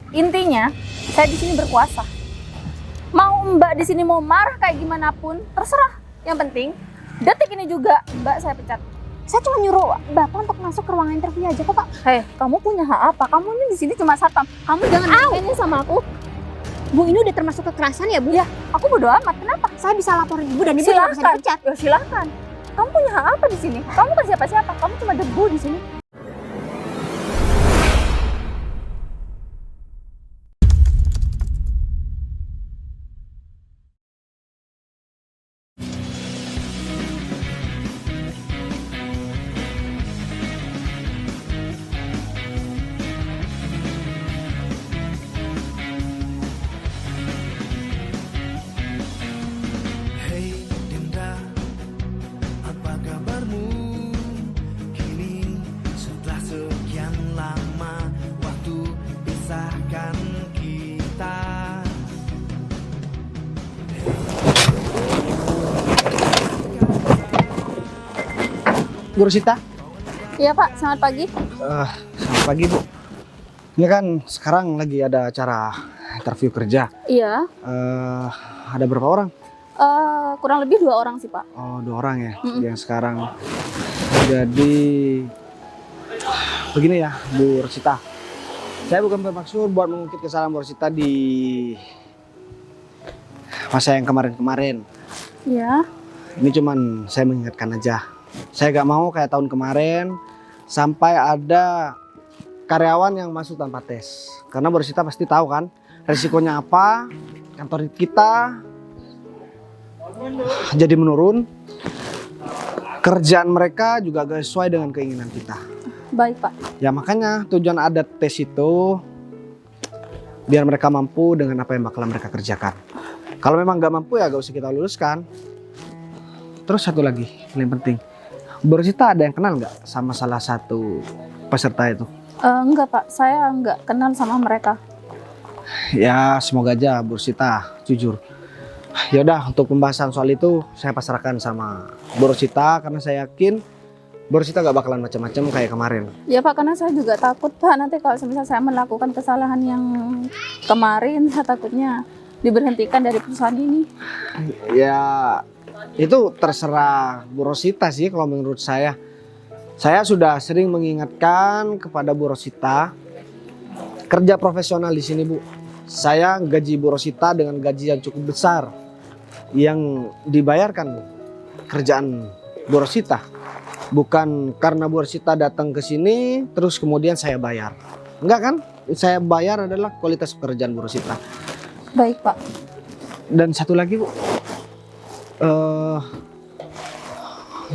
Intinya, saya di sini berkuasa. Mau Mbak di sini mau marah kayak gimana pun, terserah. Yang penting, detik ini juga Mbak saya pecat. Saya cuma nyuruh Bapak untuk masuk ke ruangan interview aja kok, Pak. Hei, kamu punya hak apa? Kamu ini di sini cuma satpam. Kamu jangan main sama aku. Bu, ini udah termasuk kekerasan ya, Bu? Ya, aku bodo amat. Kenapa? Saya bisa laporin Ibu dan Ibu juga bisa dipecat. Ya silakan. Kamu punya hak apa di sini? Kamu kan siapa-siapa? Kamu cuma debu di sini. Hei Dinda, apa kabarmu? Kini setelah sekian lama waktu pisahkan kita. Bu Rosita? Iya Pak, selamat pagi. Selamat pagi Bu. Ini kan sekarang lagi ada acara interview kerja. Iya, Ada berapa orang? kurang lebih 2 orang sih Pak. Oh, 2 orang ya yang sekarang. Jadi begini ya Bu Rosita. Saya bukan bermaksud buat mengungkit kesalahan Bu Rosita di masa yang kemarin-kemarin. Iya. Ini cuman saya mengingatkan aja. Saya gak mau kayak tahun kemarin sampai ada karyawan yang masuk tanpa tes. Karena Bu Rosita pasti tahu kan resikonya apa, kantor kita jadi menurun, kerjaan mereka juga gak sesuai dengan keinginan kita. Baik Pak. Ya makanya tujuan ada tes itu biar mereka mampu dengan apa yang bakal mereka kerjakan. Kalau memang gak mampu ya gak usah kita luluskan. Terus satu lagi yang penting, Bu Rosita ada yang kenal nggak sama salah satu peserta itu? Enggak Pak, saya enggak kenal sama mereka. Ya semoga aja Bu Rosita jujur. Ya udah, untuk pembahasan soal itu saya pasrahkan sama Bu Rosita karena saya yakin Bu Rosita gak bakalan macam-macam kayak kemarin. Ya Pak, karena saya juga takut Pak nanti kalau misalnya saya melakukan kesalahan yang kemarin, saya takutnya diberhentikan dari perusahaan ini. Ya itu terserah Bu Rosita sih kalau menurut saya. Saya sudah sering mengingatkan kepada Bu Rosita kerja profesional di sini Bu. Saya gaji Bu Rosita dengan gaji yang cukup besar yang dibayarkan kerjaan Bu Rosita. Bukan karena Bu Rosita datang ke sini terus kemudian saya bayar. Enggak kan? Saya bayar adalah kualitas pekerjaan Bu Rosita. Baik Pak. Dan satu lagi Bu,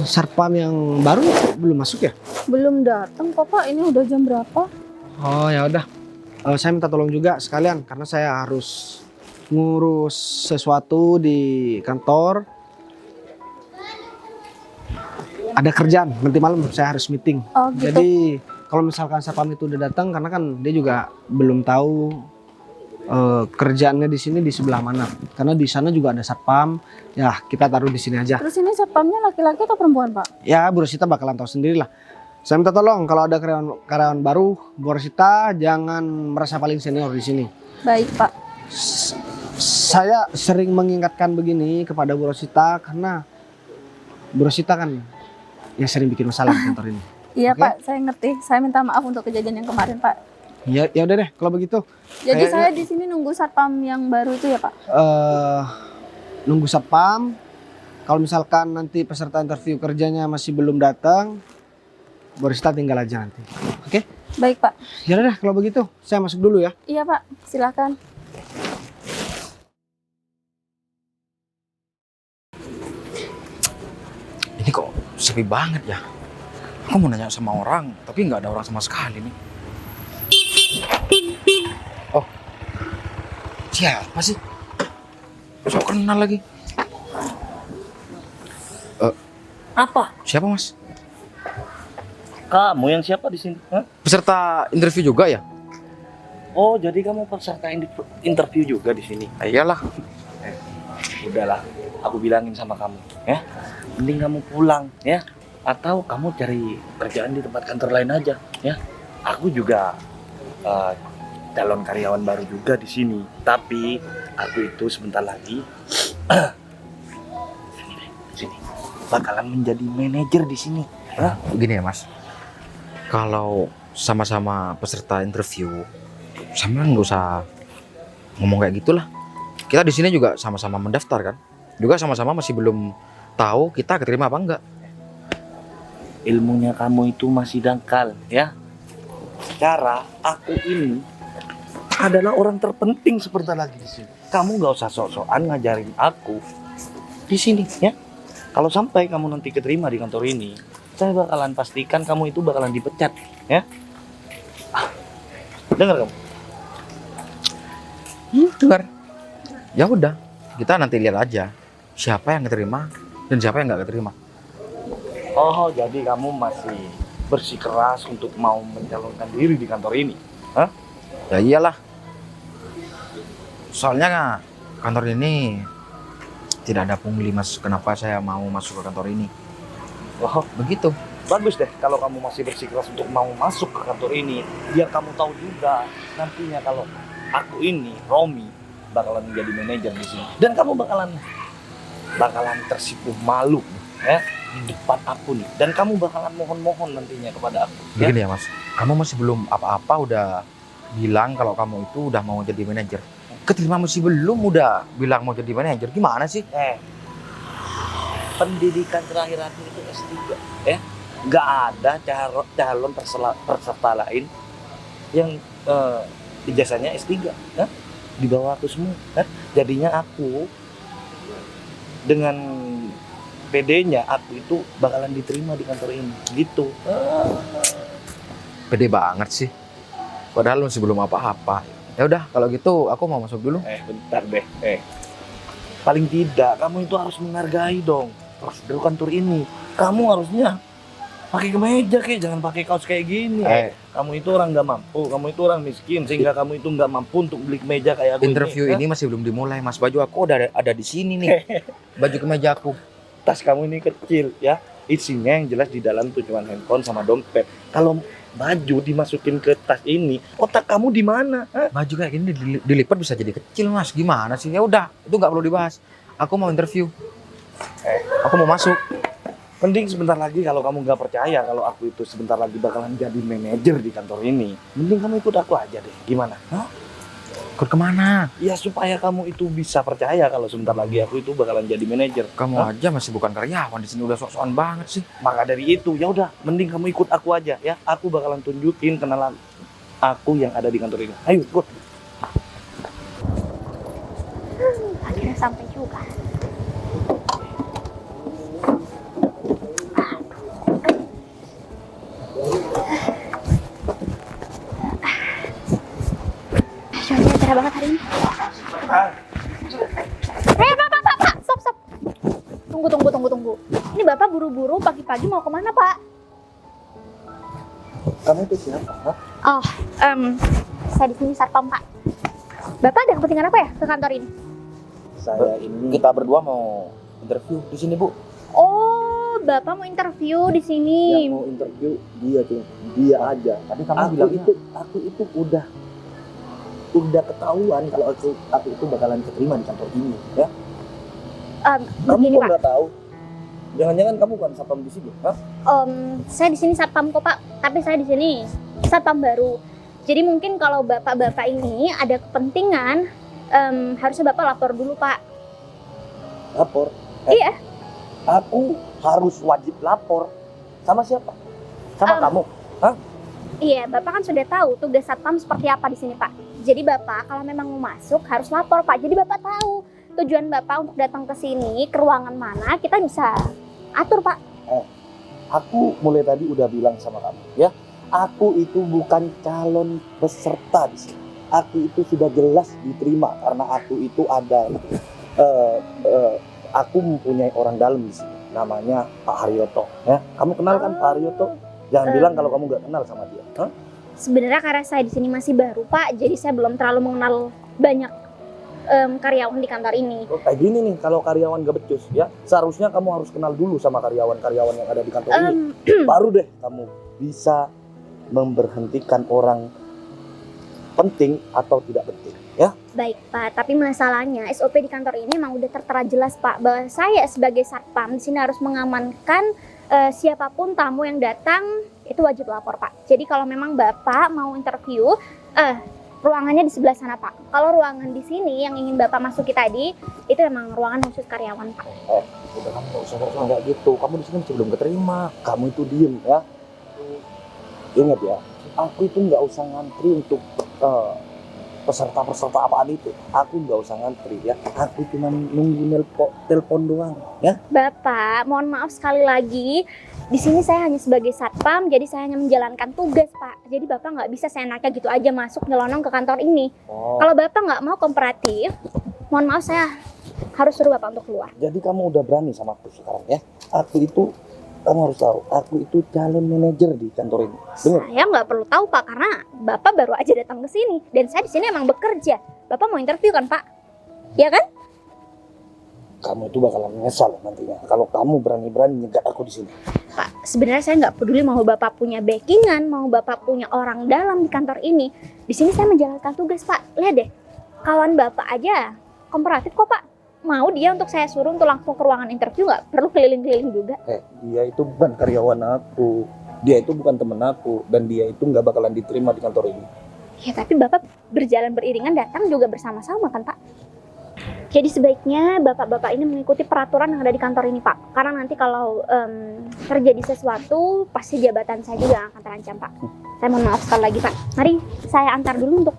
Satpam yang baru belum masuk ya? Belum datang kok Pak, ini udah jam berapa? Oh ya udah, saya minta tolong juga sekalian karena saya harus ngurus sesuatu di kantor. Ada kerjaan, nanti malam saya harus meeting. Oh gitu. Jadi kalau misalkan Satpam itu udah datang, karena kan dia juga belum tahu kerjaannya di sini di sebelah mana. Karena di sana juga ada Satpam, ya kita taruh di sini aja. Terus ini satpamnya laki-laki atau perempuan Pak? Ya Bu Rosita bakalan tahu sendiri lah. Saya minta tolong kalau ada karyawan baru, Bu Rosita jangan merasa paling senior di sini. Baik Pak. Saya sering mengingatkan begini kepada Bu Rosita karena Bu Rosita kan yang sering bikin masalah di kantor ini. Iya Oke? Pak, saya ngerti. Saya minta maaf untuk kejadian yang kemarin Pak. Ya udah deh kalau begitu. Jadi Kayaknya- saya di sini nunggu satpam yang baru itu ya Pak? Nunggu Satpam. Kalau misalkan nanti peserta interview kerjanya masih belum datang, Bu Rosita tinggal aja nanti. Oke? Baik Pak. Ya udah deh kalau begitu saya masuk dulu ya. Iya Pak, silakan. Ini kok sepi banget ya? Aku mau nanya sama orang, tapi nggak ada orang sama sekali nih. Oh, siapa sih? Sok kenal lagi. Apa? Siapa mas? Kamu yang siapa di sini? Hah? Peserta interview juga ya? Oh, jadi kamu peserta interview juga di sini. Iyalah. Udahlah, aku bilangin sama kamu, ya. Mending kamu pulang, ya. Atau kamu cari kerjaan di tempat kantor lain aja, ya. Aku juga calon karyawan baru juga di sini. Tapi aku itu sebentar lagi sini bakalan menjadi manajer di sini. Hah? Begini ya Mas, kalau sama-sama peserta interview, sama nggak usah ngomong kayak gitulah. Kita di sini juga sama-sama mendaftar kan, juga sama-sama masih belum tahu kita keterima apa enggak. Ilmunya kamu itu masih dangkal ya. Secara aku ini adalah orang terpenting sebentar lagi di sini. Kamu nggak usah sok-sokan ngajarin aku di sini ya. Kalau sampai kamu nanti keterima di kantor ini, saya bakalan pastikan kamu itu bakalan dipecat ya. Dengar kamu? Dengar. Ya udah, kita nanti lihat aja siapa yang keterima dan siapa yang nggak keterima. Oh, jadi kamu masih bersikeras untuk mau mencalonkan diri di kantor ini? Hah? Ya iyalah. Soalnya kantor ini tidak ada pungli Mas. Kenapa saya mau masuk ke kantor ini? Oh, Begitu. bagus deh kalau kamu masih bersikeras untuk mau masuk ke kantor ini. Biar kamu tahu juga nantinya kalau aku ini, Romi, bakalan menjadi manajer di sini. Dan kamu bakalan tersipu malu ya di depan aku nih. Dan kamu bakalan mohon-mohon nantinya kepada aku. Ya? Begini ya Mas, kamu masih belum apa-apa udah bilang kalau kamu itu udah mau jadi manajer. Keterima masih belum udah bilang mau jadi manajer. Gimana sih? Pendidikan terakhir aku itu S3 ya. Nggak ada calon peserta lain yang ijazahnya S3 ya. Di bawah aku semua kan. Jadinya aku dengan PD-nya aku itu bakalan diterima di kantor ini gitu. Pede banget sih. Padahal masih belum apa-apa. Ya udah, kalau gitu aku mau masuk dulu. Bentar deh. Paling tidak kamu itu harus menghargai dong prosedur kantor ini. Kamu harusnya pakai kemeja jangan pakai kaos kayak gini. Kamu itu orang nggak mampu, kamu itu orang miskin sehingga kamu itu nggak mampu untuk beli kemeja kayak aku Interview ini. ini masih belum dimulai Mas. Baju aku udah ada di sini nih. Baju kemeja aku. Tas kamu ini kecil ya, isinya yang jelas di dalam tuh cuma handphone sama dompet. Kalau baju dimasukin ke tas ini, otak kamu di mana? Hah? Baju kayak gini dilipat bisa jadi kecil Mas. Gimana sih? Ya udah, itu nggak perlu dibahas. Aku mau interview. Aku mau masuk. Mending sebentar lagi kalau kamu nggak percaya kalau aku itu sebentar lagi bakalan jadi manajer di kantor ini, mending kamu ikut aku aja deh. Gimana? Hah? Ikut kemana? Ya supaya kamu itu bisa percaya kalau sebentar lagi aku itu bakalan jadi manajer. Kamu aja masih bukan karyawan di sini udah sok-sokan banget sih. Maka dari itu ya udah, mending kamu ikut aku aja ya. Aku bakalan tunjukin kenalan aku yang ada di kantor ini. Ayo ikut. Akhirnya sampai juga. Cuacanya cerah banget hari ini. Pak, stop. Tunggu. Ini Bapak buru-buru pagi-pagi mau kemana, Pak? Kamu itu siapa? Hah? Oh, saya di sini satpam, Pak. Bapak ada kepentingan apa ya ke kantor ini? Saya ini Kita berdua mau interview di sini, Bu. Oh, Bapak mau interview di sini. yang mau interview dia tuh, dia aja. Tadi kamu Aku bilangnya itu udah ketahuan kalau aku itu bakalan keterima di kantor ini ya. Kamu Begini, kok Pak. nggak tahu? Jangan-jangan kamu kan satpam di sini? Hah? Saya di sini satpam kok, Pak. Tapi saya di sini satpam baru. Jadi mungkin kalau bapak-bapak ini ada kepentingan, harusnya Bapak lapor dulu, Pak. Lapor? Iya. Aku harus wajib lapor. Sama siapa? Sama kamu? Iya, Bapak kan sudah tahu tugas satpam seperti apa di sini, Pak. Jadi Bapak kalau memang mau masuk harus lapor, Pak. Jadi Bapak tahu tujuan Bapak untuk datang ke sini, ke ruangan mana, kita bisa atur, Pak. Aku mulai tadi udah bilang sama kamu ya. Aku itu bukan calon peserta di sini. Aku itu sudah jelas diterima karena aku itu ada aku mempunyai orang dalam di sini. Namanya Pak Haryoto ya. Kamu kenal kan Pak Haryoto? Jangan bilang kalau kamu nggak kenal sama dia. Hah? Sebenarnya karena saya di sini masih baru, Pak. Jadi saya belum terlalu mengenal banyak karyawan di kantor ini. Oh, kayak gini nih, kalau karyawan gak becus ya, seharusnya kamu harus kenal dulu sama karyawan-karyawan yang ada di kantor ini. Baru deh kamu bisa memberhentikan orang penting atau tidak penting, ya? Baik Pak, tapi masalahnya SOP di kantor ini emang udah tertera jelas Pak bahwa saya sebagai satpam di sini harus mengamankan siapapun tamu yang datang itu wajib lapor Pak. Jadi kalau memang Bapak mau interview, ruangannya di sebelah sana Pak. Kalau ruangan di sini yang ingin Bapak masuki tadi itu memang ruangan khusus karyawan Pak. Udah kamu nggak usah ngomong kayak gitu. Kamu di sini masih belum keterima. Kamu itu diem ya. Ingat ya, aku itu nggak usah ngantri untuk peserta-peserta apaan itu. Aku nggak usah ngantri ya. Aku cuma nunggu telepon doang ya. Bapak, mohon maaf sekali lagi. Di sini saya hanya sebagai satpam, jadi saya hanya menjalankan tugas Pak. Jadi Bapak nggak bisa seenaknya gitu aja masuk nyelonong ke kantor ini. Kalau Bapak nggak mau kooperatif, mohon maaf saya harus suruh Bapak untuk keluar. Jadi kamu udah berani sama aku sekarang ya. Aku itu, kamu harus tahu, aku itu calon manajer di kantor ini. Dengar? Saya nggak perlu tahu Pak, karena Bapak baru aja datang ke sini. Dan saya di sini emang bekerja. Bapak mau interview kan Pak? Ya kan? Kamu itu bakalan menyesal nantinya kalau kamu berani-berani nyegat aku di sini. Pak, sebenarnya saya nggak peduli mau Bapak punya backingan, mau Bapak punya orang dalam di kantor ini. Di sini saya menjalankan tugas Pak. Lihat deh, kawan Bapak aja kooperatif kok Pak. Mau dia untuk saya suruh untuk langsung ke ruangan interview, nggak perlu keliling-keliling juga. Dia itu bukan karyawan aku, dia itu bukan temen aku, dan dia itu nggak bakalan diterima di kantor ini. Ya tapi Bapak berjalan beriringan datang juga bersama-sama kan Pak? Jadi sebaiknya bapak-bapak ini mengikuti peraturan yang ada di kantor ini Pak. Karena nanti kalau terjadi sesuatu, pasti jabatan saya juga akan terancam Pak. Saya mohon maaf sekali lagi Pak. Mari saya antar dulu untuk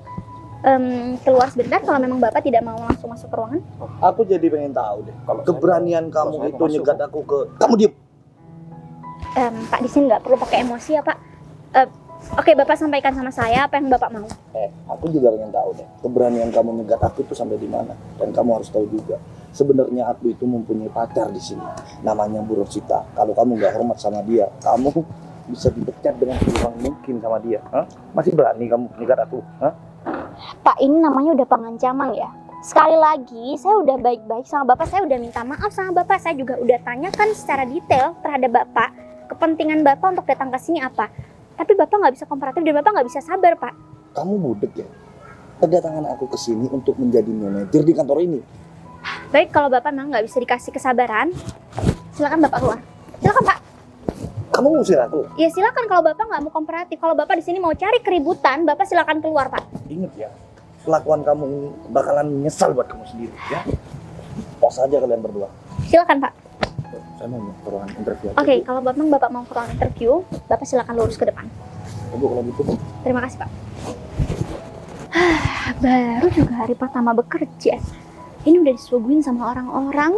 keluar sebentar kalau memang Bapak tidak mau langsung masuk ke ruangan. Aku jadi pengen tahu deh, kalau keberanian kamu itu nyegat aku ke... Kamu diem! Pak di sini nggak perlu pakai emosi ya Pak. Oke, Bapak sampaikan sama saya apa yang Bapak mau. Aku juga pengen tahu deh, keberanian kamu nyegat aku itu sampai di mana. Dan kamu harus tahu juga, sebenarnya aku itu mempunyai pacar di sini. Namanya Bu Rosita. Kalau kamu nggak hormat sama dia, kamu bisa dipecat dengan sekurang mungkin sama dia. Hah? Masih berani kamu nyegat aku? Hah? Pak, ini namanya udah pengancaman ya. Sekali lagi, saya udah baik-baik sama Bapak, saya udah minta maaf sama Bapak, saya juga udah tanyakan secara detail terhadap Bapak, kepentingan Bapak untuk datang ke sini apa. Tapi Bapak nggak bisa kooperatif dan Bapak nggak bisa sabar, Pak. Kamu budek ya? Kedatangan aku ke sini untuk menjadi manajer di kantor ini. Baik, kalau Bapak memang nggak bisa dikasih kesabaran, silakan Bapak keluar. Silakan Pak. Kamu ngusir aku? Ya silakan kalau Bapak nggak mau kooperatif. Kalau Bapak di sini mau cari keributan, Bapak silakan keluar, Pak. Ingat ya, kelakuan kamu ini bakalan menyesal buat kamu sendiri ya. Pos aja kalian berdua. Silakan Pak. Saya mau ke ruangan interview. Oke, kalau Bapak mau ke ruangan interview, Bapak silakan lurus ke depan. Ibu kalau gitu. Terima kasih Pak. Baru juga hari pertama bekerja, ini udah disuguhin sama orang-orang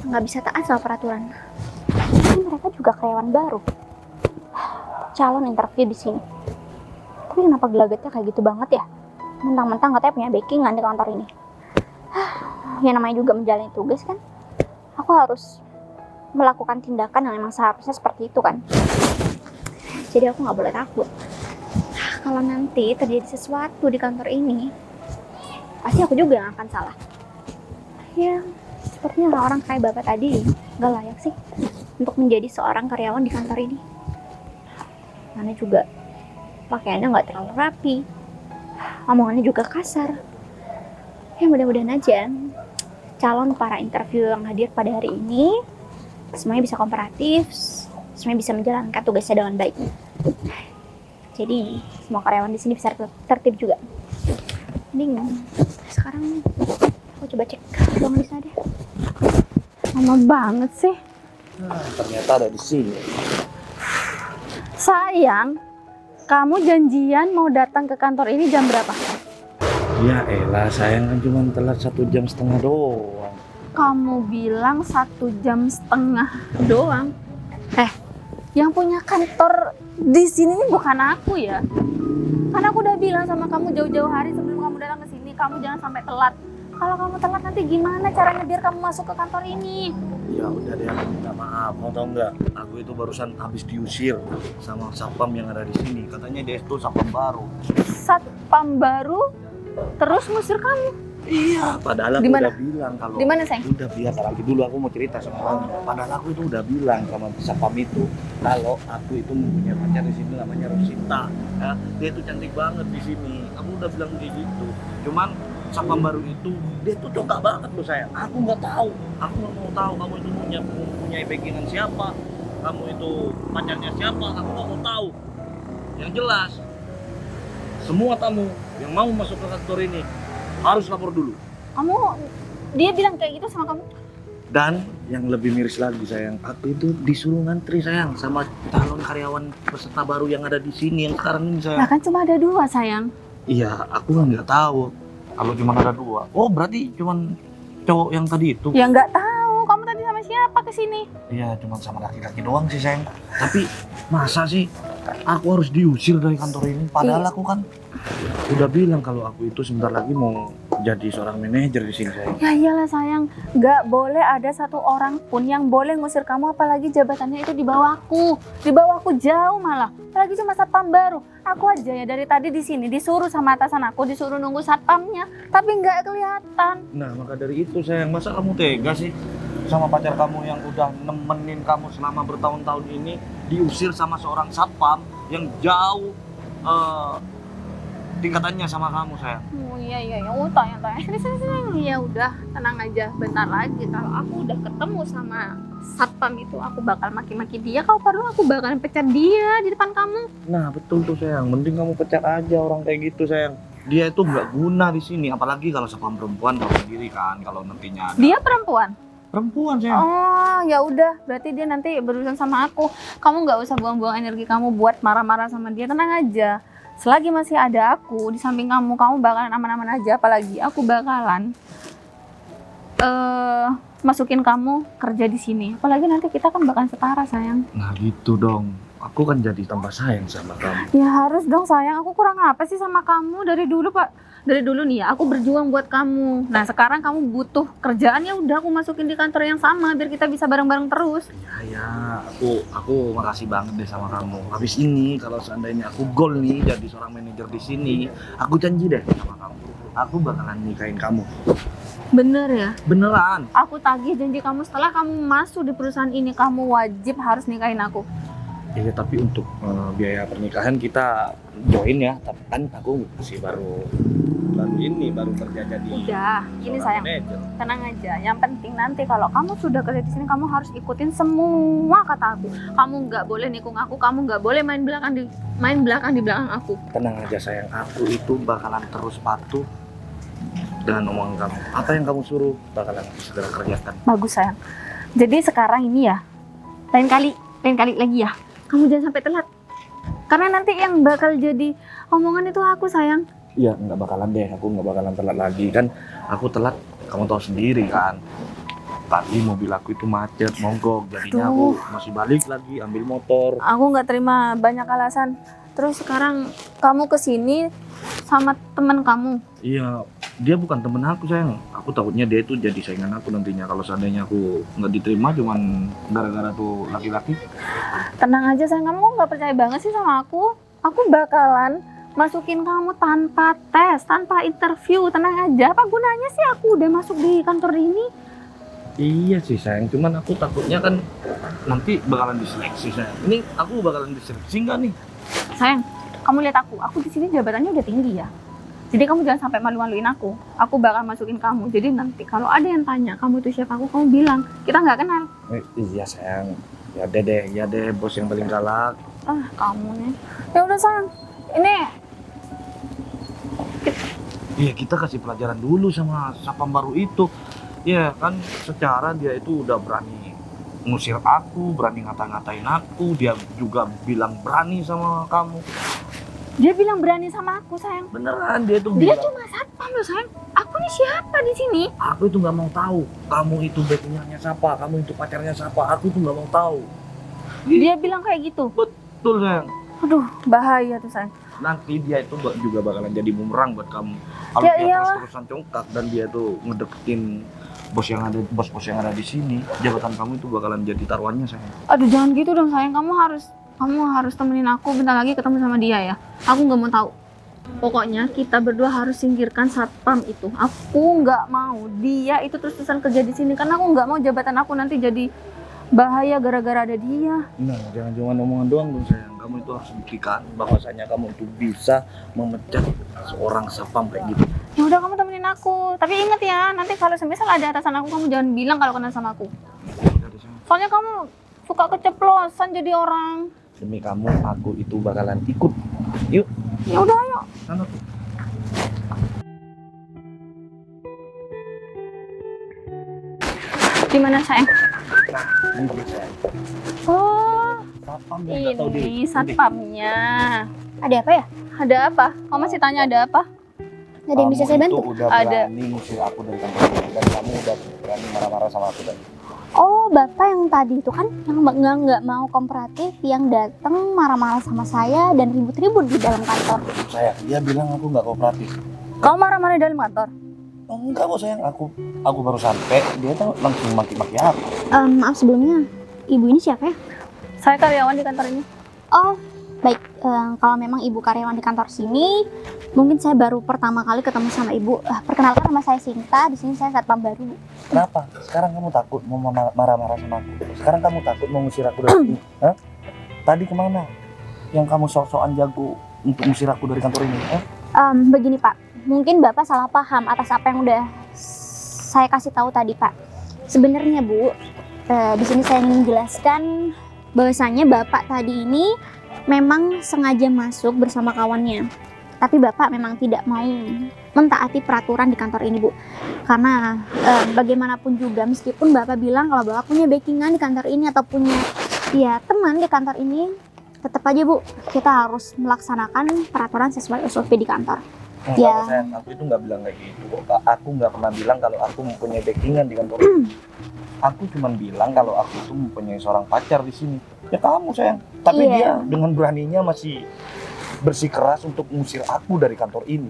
yang nggak bisa taat sama peraturan. Ini mereka juga karyawan baru, calon interview di sini. Tapi kenapa gelagatnya kayak gitu banget ya? Mentang-mentang katanya punya backingan di kantor ini. Ya namanya juga menjalani tugas kan. Aku harus melakukan tindakan yang memang seharusnya seperti itu kan. Jadi aku nggak boleh takut. Kalau nanti terjadi sesuatu di kantor ini, pasti aku juga yang akan salah. Ya, sepertinya orang kayak Bapak tadi nggak layak sih untuk menjadi seorang karyawan di kantor ini. Mana juga pakaiannya nggak terlalu rapi, omongannya juga kasar. Ya mudah-mudahan aja calon para interview yang hadir pada hari ini semuanya bisa kooperatif, semuanya bisa menjalankan tugasnya dengan baik. Jadi semua karyawan di sini bisa tertib juga. Mending sekarang aku coba cek ruangan di sana deh. Lama banget sih. Ternyata ada di sini. Sayang, kamu janjian mau datang ke kantor ini jam berapa? Ya elah, sayang kan cuma telat 1,5 jam doang. Kamu bilang 1,5 jam doang. Yang punya kantor di sini bukan aku ya. Karena aku udah bilang sama kamu jauh-jauh hari sebelum kamu datang ke sini, kamu jangan sampai telat. Kalau kamu telat nanti gimana caranya biar kamu masuk ke kantor ini? Ya udah deh, aku minta maaf. Mau tau nggak? Aku itu barusan habis diusir sama satpam yang ada di sini. Katanya dia itu satpam baru. Satpam baru terus ngusir kamu. Iya, padahal aku Di mana? udah bilang kalau Di mana, sayang? udah biar lagi dulu aku mau cerita sama kamu. Padahal aku itu udah bilang sama Sapam itu kalau aku itu mempunyai pacar di sini namanya Rosita. Ya, dia itu cantik banget di sini. Aku udah bilang kayak gitu. Cuman Sapam baru itu dia tuh cokak banget loh sayang. Aku nggak tahu. Aku nggak mau tahu kamu itu mempunyai backingan siapa. Kamu itu pacarnya siapa. Aku nggak mau tahu. Yang jelas semua tamu yang mau masuk ke kantor ini harus lapor dulu. Dia bilang kayak gitu sama kamu? Dan yang lebih miris lagi sayang, aku itu disuruh ngantri sayang sama calon karyawan peserta baru yang ada di sini yang sekarang ini sayang. Nah kan cuma ada 2 sayang. Iya, aku kan nggak tahu kalau cuma ada 2. Oh berarti cuma cowok yang tadi itu? Ya nggak tahu, kamu tadi sama siapa kesini? Iya, cuma sama laki-laki doang sih sayang. Tapi masa sih aku harus diusir dari kantor ini? Padahal aku kan udah bilang kalau aku itu sebentar lagi mau jadi seorang manajer di sini sayang. Ya iyalah sayang, nggak boleh ada satu orang pun yang boleh ngusir kamu, apalagi jabatannya itu di bawahku. Di bawahku jauh malah, apalagi cuma satpam baru. Aku aja ya dari tadi di sini disuruh sama atasan aku, disuruh nunggu satpamnya, tapi nggak kelihatan. Nah maka dari itu sayang, masa kamu tega sih sama pacar kamu yang udah nemenin kamu selama bertahun-tahun ini diusir sama seorang satpam yang jauh tingkatannya sama kamu sayang. Oh iya, oh tanya. Sini. Ya udah, tenang aja, bentar lagi kalau aku udah ketemu sama satpam itu, aku bakal maki-maki dia. Kalau perlu aku bakalan pecat dia di depan kamu. Nah betul tuh sayang, mending kamu pecat aja orang kayak gitu sayang. Dia itu nggak guna di sini, apalagi kalau satpam perempuan tahu sendiri kan kalau nantinya ada Dia perempuan. perempuan sayang. Oh ya udah, berarti dia nanti berurusan sama aku. Kamu nggak usah buang-buang energi kamu buat marah-marah sama dia, tenang aja. Selagi masih ada aku di samping kamu, kamu bakalan aman-aman aja. Apalagi aku bakalan masukin kamu kerja di sini. Apalagi nanti kita kan bakalan setara sayang. Nah gitu dong, aku kan jadi tambah sayang sama kamu. Ya harus dong sayang. Aku kurang apa sih sama kamu dari dulu Pak? Dari dulu nih ya, aku berjuang buat kamu. Nah sekarang kamu butuh kerjaan, ya udah aku masukin di kantor yang sama biar kita bisa bareng-bareng terus. Ya, aku makasih banget deh sama kamu. Habis ini kalau seandainya aku goal nih jadi seorang manajer di sini, aku janji deh sama kamu. Aku bakalan nikahin kamu. Bener ya? Beneran. Aku tagih janji kamu, setelah kamu masuk di perusahaan ini, kamu wajib harus nikahin aku. Iya, tapi untuk biaya pernikahan kita join ya. Tapi kan aku masih baru kerja jadi. Udah, ini seorang sayang, manajer. tenang aja. Yang penting nanti kalau kamu sudah kerja di sini, kamu harus ikutin semua kata aku. Kamu nggak boleh nikung aku, kamu nggak boleh main belakang di belakang aku. Tenang aja sayang, aku itu bakalan terus patuh dengan omongan kamu. Apa yang kamu suruh bakalan aku segera kerjakan. Bagus sayang. Jadi sekarang ini ya, lain kali lagi ya, kamu jangan sampai telat. Karena nanti yang bakal jadi omongan itu aku sayang. Iya, nggak bakalan deh, aku nggak bakalan telat lagi kan. Aku telat, kamu tahu sendiri kan. Tadi mobil aku itu macet, mogok, jadinya aku masih balik lagi ambil motor. Aku nggak terima banyak alasan. Terus sekarang kamu kesini sama teman kamu. Iya, dia bukan temen aku sayang. Aku takutnya dia itu jadi saingan aku nantinya kalau seandainya aku nggak diterima cuman gara-gara tuh laki-laki. Tenang aja sayang, kamu kok nggak percaya banget sih sama aku? Aku bakalan masukin kamu tanpa tes, tanpa interview. Tenang aja, apa gunanya sih aku udah masuk di kantor ini? Iya sih sayang, cuman aku takutnya kan nanti bakalan diseleksi sayang. Ini aku bakalan diseleksi nggak nih? Sayang, kamu lihat aku di sini jabatannya udah tinggi ya. Jadi kamu jangan sampai malu-maluin aku. Aku bakal masukin kamu. Jadi nanti kalau ada yang tanya kamu itu siapa, kamu bilang kita nggak kenal. Iya sayang, ya deh bos yang paling galak. Ah kamu nih. Ya udah sayang, ini Iya, kita kasih pelajaran dulu sama sapam baru itu. Ya kan secara dia itu udah berani ngusir aku, berani ngata-ngatain aku. Dia juga bilang berani sama kamu. dia bilang berani sama aku sayang. Beneran dia tuh Dia bilang. cuma satpam loh sayang. Aku ini siapa di sini? Aku itu nggak mau tahu. Kamu itu backingannya siapa? Kamu itu pacarnya siapa? Aku itu nggak mau tahu. Dia bilang kayak gitu. Betul sayang. Aduh bahaya tuh sayang. Nanti dia itu juga bakalan jadi bumerang buat kamu. Kalau Ya dia iyalah. terus-terusan congkak dan dia tuh ngedeketin bos yang ada di sini, jabatan kamu itu bakalan jadi taruhannya sayang. Aduh jangan gitu dong sayang. Kamu harus temenin aku bentar lagi ketemu sama dia ya. Aku nggak mau tahu. Pokoknya kita berdua harus singkirkan satpam itu. Aku nggak mau dia itu terus-terusan kerja di sini karena aku nggak mau jabatan aku nanti jadi bahaya gara-gara ada dia. Nah, jangan cuma omongan doang dong sayang. Kamu itu harus buktikan bahwasanya kamu itu bisa memecat seorang satpam kayak gitu. Ya udah kamu temenin aku. Tapi ingat ya, nanti kalau semisal ada atasan aku kamu jangan bilang kalau kenal sama aku. Soalnya kamu suka keceplosan jadi orang. Demi kamu, aku itu bakalan ikut. Yuk. Ya udah ayo. Sana. Gimana sayang? Bentar sayang. Oh, Satpam yang nggak tahu diri. ini satpamnya. Ada apa ya? Ada apa? Kamu masih tanya ada apa? Nggak ada yang bisa saya bantu? Kamu itu udah Ada. berani ngusir aku dari kantor ini, dan kamu udah berani marah-marah sama aku tadi. Oh, bapak yang tadi itu kan yang nggak mau kooperatif, yang datang marah-marah sama saya dan ribut-ribut di dalam kantor. Sayang, dia bilang aku nggak kooperatif. Kamu marah-marah di dalam kantor? Enggak kok sayang, aku baru sampai, dia tuh langsung maki-maki aku. Maaf sebelumnya, ibu ini siapa ya? Saya karyawan di kantor ini. Oh, baik. Kalau memang ibu karyawan di kantor sini, mungkin saya baru pertama kali ketemu sama ibu. Perkenalkan, nama saya Sinta. Di sini saya satpam baru. Kenapa? Sekarang kamu takut mau marah-marah sama aku? Sekarang kamu takut mau ngusir aku dari sini? Hah? Tadi kemana? Yang kamu sok-sokan jago untuk ngusir aku dari kantor ini? Hah? Begini Pak, mungkin Bapak salah paham atas apa yang udah saya kasih tahu tadi Pak. Sebenarnya Bu, di sini saya ingin menjelaskan bahwasanya Bapak tadi ini memang sengaja masuk bersama kawannya. Tapi Bapak memang tidak mau mentaati peraturan di kantor ini Bu. Karena bagaimanapun juga meskipun Bapak bilang kalau Bapak punya backingan di kantor ini atau punya ya teman di kantor ini, tetap aja Bu, kita harus melaksanakan peraturan sesuai SOP di kantor. Enggak, Ya. sayang, aku itu nggak bilang kayak gitu kok. Kak. Aku nggak pernah bilang kalau aku mempunyai backingan di kantor ini. Aku cuma bilang kalau aku itu mempunyai seorang pacar di sini. Ya kamu sayang. Tapi Iya. dia dengan beraninya masih bersikeras untuk mengusir aku dari kantor ini.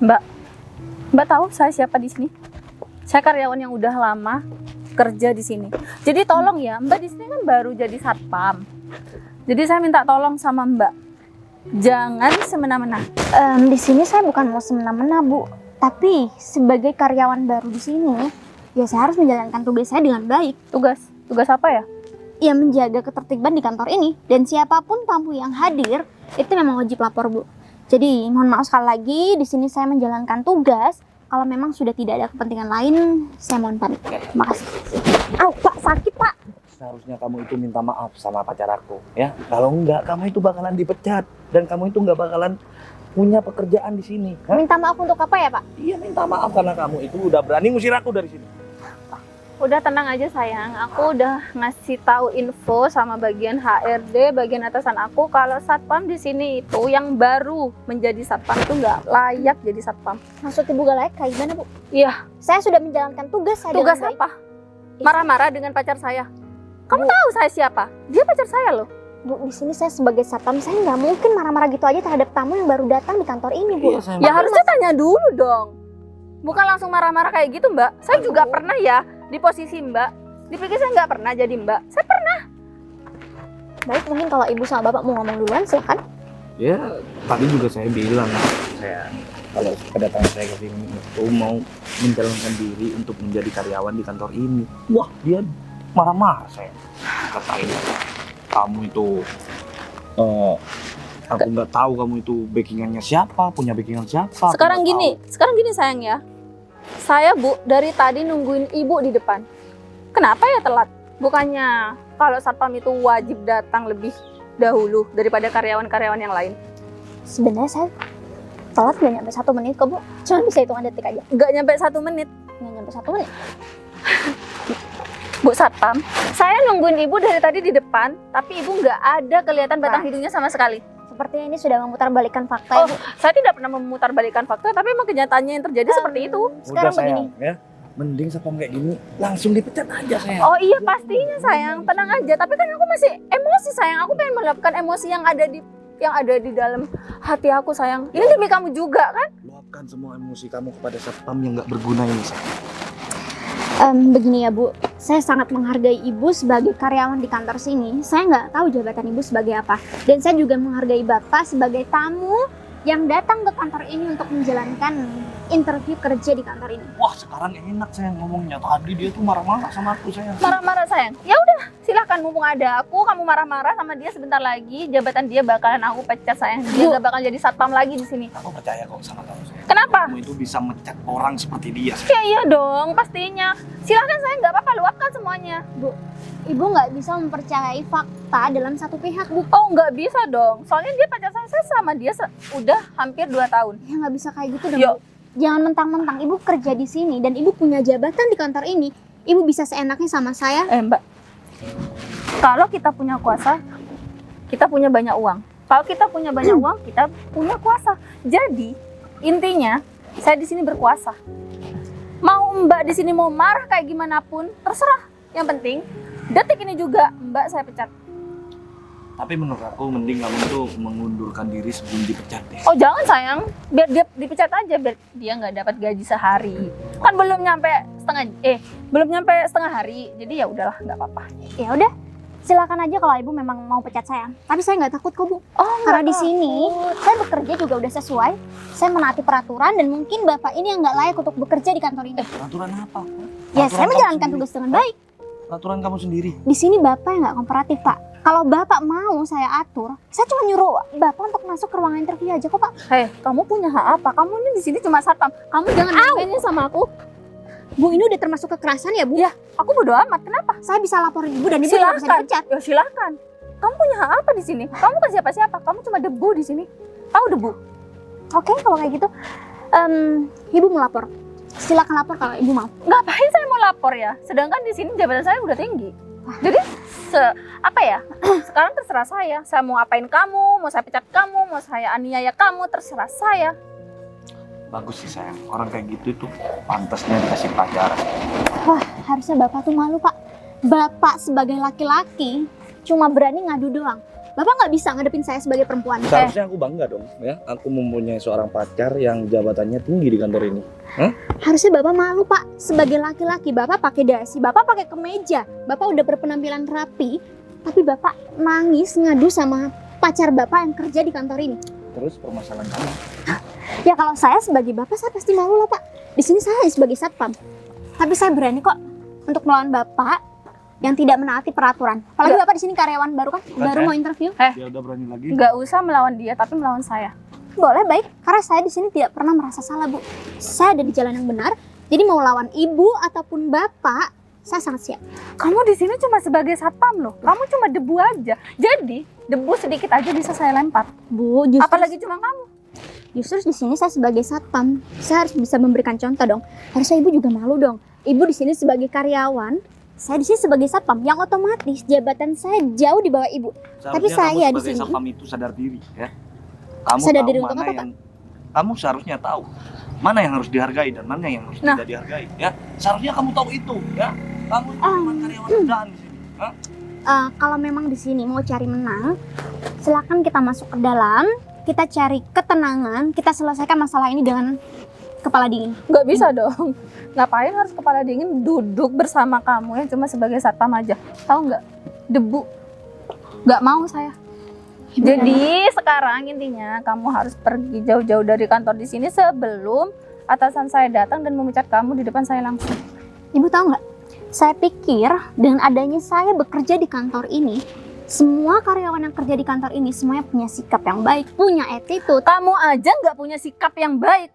Mbak tahu saya siapa di sini? Saya karyawan yang udah lama kerja di sini. Jadi tolong ya, Mbak di sini kan baru jadi satpam. Jadi saya minta tolong sama Mbak, jangan semena-mena. Di sini saya bukan mau semena-mena Bu, tapi sebagai karyawan baru di sini, ya saya harus menjalankan tugas saya dengan baik. Tugas apa ya? Ya menjaga ketertiban di kantor ini, dan siapapun tamu yang hadir itu memang wajib lapor Bu. Jadi mohon maaf sekali lagi, di sini saya menjalankan tugas. Kalau memang sudah tidak ada kepentingan lain, saya mohon pamit. Terima kasih. Au Pak, sakit Pak. Seharusnya kamu itu minta maaf sama pacar aku, ya. Kalau enggak, kamu itu bakalan dipecat dan kamu itu nggak bakalan punya pekerjaan di sini. Hah? Minta maaf untuk apa ya Pak? Iya, minta maaf karena kamu itu udah berani ngusir aku dari sini. Udah tenang aja sayang, aku udah ngasih tahu info sama bagian HRD, bagian atasan aku kalau satpam di sini itu yang baru menjadi satpam itu nggak layak jadi satpam. Maksud Ibu gak layak kayak gimana Bu? Iya, Saya sudah menjalankan tugas saya tugas dengan baik. apa? Marah-marah dengan pacar saya. Kamu tahu saya siapa? Dia pacar saya loh. Bu, di sini saya sebagai satpam, saya nggak mungkin marah-marah gitu aja terhadap tamu yang baru datang di kantor ini Bu. sayang. Ya harusnya tanya dulu dong. Bukan langsung marah-marah kayak gitu Mbak. Saya juga pernah ya di posisi Mbak. Dipikir saya nggak pernah jadi Mbak. Saya pernah. Baik, mungkin kalau Ibu sama Bapak mau ngomong duluan silahkan. Ya, tadi juga saya bilang, saya kalau kedatangan saya ke sini itu mau mencalonkan diri untuk menjadi karyawan di kantor ini. Wah, dia marah-marah saya. Katain kamu itu, aku nggak tahu kamu itu backingannya siapa, punya backingan siapa. aku Sekarang nggak gini sayang ya. Saya Bu dari tadi nungguin Ibu di depan. Kenapa ya telat? Bukannya kalau satpam itu wajib datang lebih dahulu daripada karyawan-karyawan yang lain. Sebenarnya saya telat nggak nyampe 1 menit kok Bu. Cuma bisa hitungan detik aja. Nggak nyampe 1 menit. Nggak nyampe 1 menit. Bu satpam, saya nungguin Ibu dari tadi di depan, tapi Ibu nggak ada kelihatan batang Wah. hidungnya sama sekali. Sepertinya ini sudah memutarbalikkan fakta Oh, ya Bu. saya tidak pernah memutarbalikkan fakta, tapi emang kenyataannya yang terjadi seperti itu. tahu. Sekarang Udah, sayang, begini. ya. Mending satpam kayak gini langsung dipecat aja sayang. Oh iya pastinya sayang, tenang aja. Tapi kan aku masih emosi sayang. Aku pengen meluapkan emosi yang ada di dalam hati aku sayang. Ini demi kamu juga kan? Luapkan semua emosi kamu kepada satpam yang nggak berguna ini sayang. Begini ya Bu, saya sangat menghargai Ibu sebagai karyawan di kantor sini. Saya nggak tahu jabatan Ibu sebagai apa. Dan saya juga menghargai Bapak sebagai tamu yang datang ke kantor ini untuk menjalankan interview kerja di kantor ini. Wah, sekarang enak saya ngomongnya. Tadi dia tuh marah-marah sama aku, sayang. Marah-marah sayang. Ya udah, silakan mumpung ada aku, kamu marah-marah sama dia sebentar lagi, jabatan dia bakalan aku pecat sayang. Dia gak bakal jadi satpam lagi di sini. Aku percaya kok sama kamu, sayang. Kenapa? Kamu itu bisa mecat orang seperti dia. Ya iya dong, pastinya. Silakan sayang, nggak apa-apa, luapkan semuanya. Ibu nggak bisa mempercayai fakta dalam satu pihak, Bu. Oh nggak bisa dong, soalnya dia pacar saya sama dia udah hampir 2 tahun. Ya nggak bisa kayak gitu dong, Yuk. Bu. Jangan mentang-mentang Ibu kerja di sini dan Ibu punya jabatan di kantor ini, Ibu bisa seenaknya sama saya. Mbak, kalau kita punya kuasa, kita punya banyak uang. Kalau kita punya banyak uang, kita punya kuasa. Jadi intinya saya di sini berkuasa. Mau Mbak di sini mau marah kayak gimana pun terserah. Yang penting detik ini juga Mbak saya pecat. Tapi menurut aku mending kamu itu mengundurkan diri sebelum dipecat deh. Oh jangan sayang, biar dia dipecat aja, biar dia nggak dapat gaji sehari. Kan belum nyampe setengah hari, jadi ya udahlah nggak apa-apa. Ya udah, silakan aja kalau Ibu memang mau pecat saya. Tapi saya nggak takut kok, Bu. Oh Karena di sini saya bekerja juga udah sesuai. Saya menaati peraturan dan mungkin Bapak ini yang nggak layak untuk bekerja di kantor ini. Peraturan apa? Ya, saya Peraturan menjalankan kamu tugas dengan sendiri. baik. Peraturan kamu sendiri. Di sini Bapak yang nggak kooperatif, Pak. Kalau Bapak mau saya atur, saya cuma nyuruh Bapak untuk masuk ke ruangan interview aja kok, Pak. Hei, kamu punya hak apa? Kamu ini di sini cuma satpam. Kamu jangan main sama aku. Bu, ini udah termasuk kekerasan ya, Bu? Ya, aku bodo amat. Kenapa? Saya bisa laporin Ibu dan Ibu juga bisa Silakan. dipecat. Ya silakan. Kamu punya hak apa di sini? Kamu kan siapa-siapa? Kamu cuma debu di sini. Tahu debu? Oke, kalau kayak gitu, Ibu melapor. Silakan lapor kalau Ibu mau. Ngapain saya mau lapor ya? Sedangkan di sini jabatan saya udah tinggi. Jadi sekarang terserah saya. Saya mau apain kamu, mau saya pecat kamu, mau saya aniaya kamu, terserah saya. Bagus sih, sayang. Orang kayak gitu itu pantasnya dikasih pelajaran. Wah, harusnya Bapak tuh malu, Pak. Bapak sebagai laki-laki cuma berani ngadu doang. Bapak nggak bisa ngadepin saya sebagai perempuan. Seharusnya aku bangga dong, ya. Aku mempunyai seorang pacar yang jabatannya tinggi di kantor ini. Harusnya Bapak malu, Pak. Sebagai laki-laki, Bapak pakai dasi, Bapak pakai kemeja, Bapak udah berpenampilan rapi, tapi Bapak nangis ngadu sama pacar Bapak yang kerja di kantor ini. Terus permasalahan kamu? Ya kalau saya sebagai Bapak, saya pasti malu lah, Pak. Di sini saya sebagai satpam. Tapi saya berani kok untuk melawan Bapak yang tidak menaati peraturan. Apalagi Bapak di sini karyawan baru kan, baru mau interview. Dia udah berani lagi. Nggak usah melawan dia, tapi melawan saya. Boleh, baik. Karena saya di sini tidak pernah merasa salah, Bu. Saya ada di jalan yang benar. Jadi mau lawan Ibu ataupun Bapak, saya sangat siap. Kamu di sini cuma sebagai satpam loh. Kamu cuma debu aja. Jadi debu sedikit aja bisa saya lempar. Bu, justru Apalagi cuma kamu. Justru di sini saya sebagai satpam, saya harus bisa memberikan contoh dong. Harusnya Ibu juga malu dong. Ibu di sini sebagai karyawan, saya di sini sebagai satpam, yang otomatis jabatan saya jauh di bawah Ibu. Tapi saya di sebagai sini- satpam itu sadar diri, ya. Kamu Sadar tahu diri untuk mana apa, yang kamu seharusnya tahu mana yang harus dihargai dan mana yang harus Nah. tidak dihargai, ya. Seharusnya kamu tahu itu, ya. Kamu itu cuma karyawan mudahan di sini. Kalau memang di sini mau cari menang, silakan kita masuk ke dalam, kita cari ketenangan, kita selesaikan masalah ini dengan kepala dingin. Nggak bisa dong. Ngapain harus kepala dingin duduk bersama kamu yang cuma sebagai satpam aja? Tahu nggak? Debu. Nggak mau saya. Jadi sekarang intinya kamu harus pergi jauh-jauh dari kantor di sini sebelum atasan saya datang dan memecat kamu di depan saya langsung. Ibu tahu nggak? Saya pikir dengan adanya saya bekerja di kantor ini, semua karyawan yang kerja di kantor ini semuanya punya sikap yang baik, punya attitude. Kamu aja nggak punya sikap yang baik.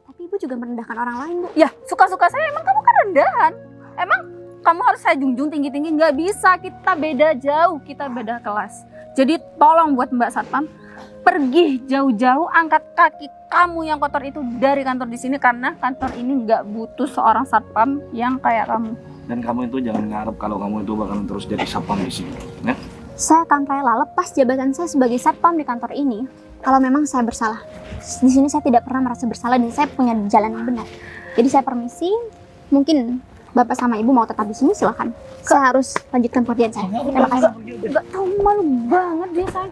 Tapi Ibu juga merendahkan orang lain, Bu. Ya suka-suka saya, emang kamu kan rendahan. Emang kamu harus saya junjung tinggi-tinggi? Nggak bisa, kita beda jauh, kita beda kelas. Jadi tolong buat Mbak Satpam, pergi jauh-jauh, angkat kaki kamu yang kotor itu dari kantor di sini, karena kantor ini nggak butuh seorang satpam yang kayak kamu. Dan kamu itu jangan ngarep kalau kamu itu bakalan terus jadi satpam di sini, ya. Saya akan rela lepas jabatan saya sebagai satpam di kantor ini kalau memang saya bersalah. Di sini saya tidak pernah merasa bersalah dan saya punya jalan yang benar. Jadi saya permisi, mungkin Bapak sama Ibu mau tetap di sini silakan. Saya harus lanjutkan pekerjaan saya. Terima kasih. Nggak tahu, malu banget dia saya.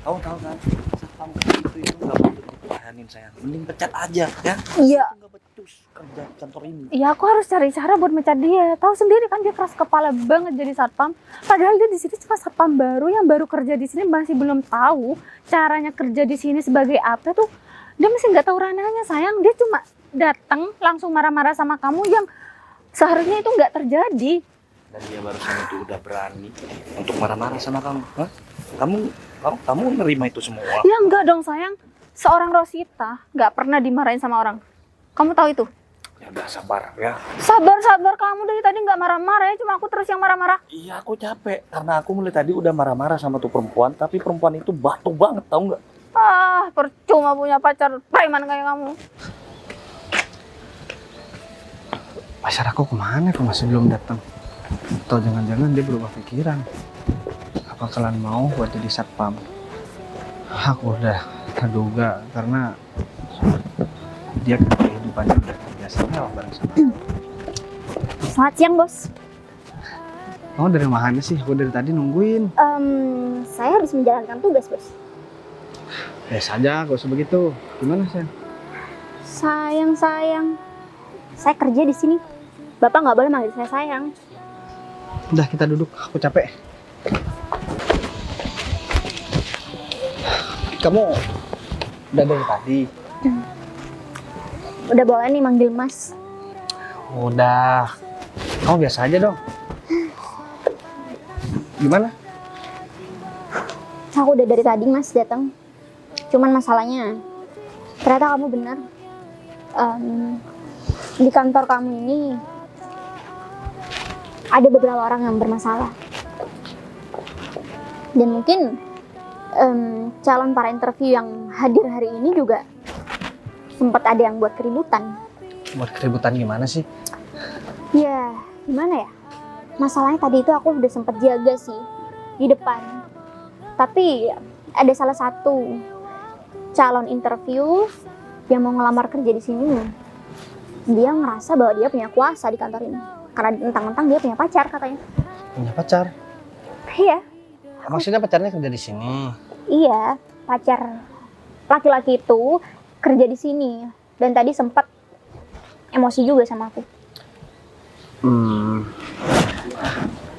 Kamu tahu kan, satpam itu nggak perlu dipertahanin, sayang. Mending pecat aja, ya. Iya. Itu nggak becus. kerja di kantor ini. Iya, aku harus cari cara buat mecat dia. Tahu sendiri kan dia keras kepala banget jadi satpam. Padahal dia di sini cuma satpam baru yang baru kerja di sini, masih belum tahu caranya kerja di sini sebagai apa tuh. Dia masih nggak tahu ranahnya sayang. Dia cuma datang langsung marah-marah sama kamu yang seharusnya itu nggak terjadi. Dan dia barusan itu udah berani untuk marah-marah sama kamu. Hah? Kamu nerima itu semua? Ya enggak dong sayang. Seorang Rosita nggak pernah dimarahin sama orang. Kamu tahu itu? Ya udah sabar ya. Sabar kamu dari tadi nggak marah-marah ya, cuma aku terus yang marah-marah. Iya aku capek karena aku mulai tadi udah marah-marah sama tuh perempuan, tapi perempuan itu batu banget tahu nggak? Ah, percuma punya pacar preman kayak kamu. Pacar aku kemana kok masih belum datang? Atau jangan-jangan dia berubah pikiran? Apa kalian mau buat jadi satpam? Aku udah terduga karena dia kehidupannya udah biasa bareng sama. Selamat siang, Bos. Kamu dari mana sih? Aku dari tadi nungguin. Saya habis menjalankan tugas, Bos. Biasa aja, gak usah begitu. Gimana sih? Sayang. Saya kerja di sini. Bapak nggak boleh manggil saya sayang. Udah kita duduk, aku capek. Kamu udah dari tadi? Udah boleh nih manggil Mas. Udah. Kamu biasa aja dong. Gimana? Aku udah dari tadi Mas datang. Cuman masalahnya, ternyata kamu benar. Di kantor kamu ini ada beberapa orang yang bermasalah. Dan mungkin calon para interview yang hadir hari ini juga sempat ada yang buat keributan. Buat keributan gimana sih? Ya, gimana ya? Masalahnya tadi itu aku udah sempat jaga sih di depan. Tapi ada salah satu calon interview yang mau ngelamar kerja di sini. Dia ngerasa bahwa dia punya kuasa di kantor ini. Karena mentang-mentang dia punya pacar katanya. Punya pacar? Iya, Maksudnya pacarnya kerja di sini? iya, pacar laki-laki itu kerja di sini. Dan tadi sempat emosi juga sama aku.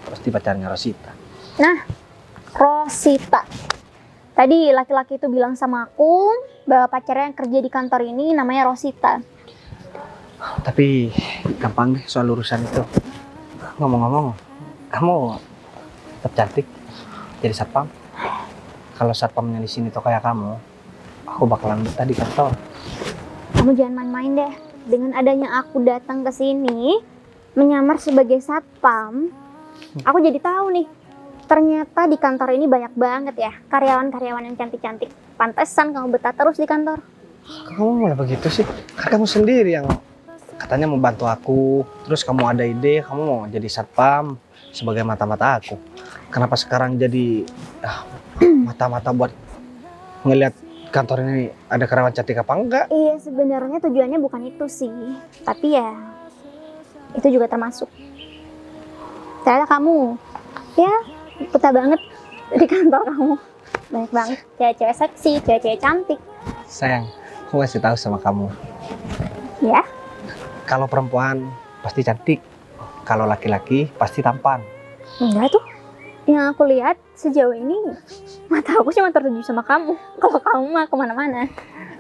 Pasti pacarnya Rosita. Nah, Rosita. Tadi laki-laki itu bilang sama aku bahwa pacarnya yang kerja di kantor ini namanya Rosita. Tapi gampang deh soal urusan itu. Ngomong-ngomong, kamu tetap cantik jadi satpam. Kalau satpamnya di sini tuh kayak kamu, aku bakalan betah di kantor. Kamu jangan main-main deh. Dengan adanya aku datang ke sini menyamar sebagai satpam, aku jadi tahu nih. Ternyata di kantor ini banyak banget ya karyawan-karyawan yang cantik-cantik. Pantesan kamu betah terus di kantor. Kamu malah begitu sih? Kan kamu sendiri yang katanya mau bantu aku. Terus kamu ada ide, kamu mau jadi satpam sebagai mata-mata aku. Kenapa sekarang jadi mata-mata buat ngelihat kantor ini ada karyawan cantik apa enggak? Iya, sebenarnya tujuannya bukan itu sih. Tapi ya itu juga termasuk. Ternyata kamu ya betah banget di kantor kamu. Banyak banget cewek-cewek seksi, cewek-cewek cantik. Sayang, aku kasih tahu sama kamu. Ya, Kalau perempuan pasti cantik, kalau laki-laki pasti tampan. enggak tuh. Yang aku lihat sejauh ini mata aku cuma tertuju sama kamu. Kalau kamu mah kemana-mana.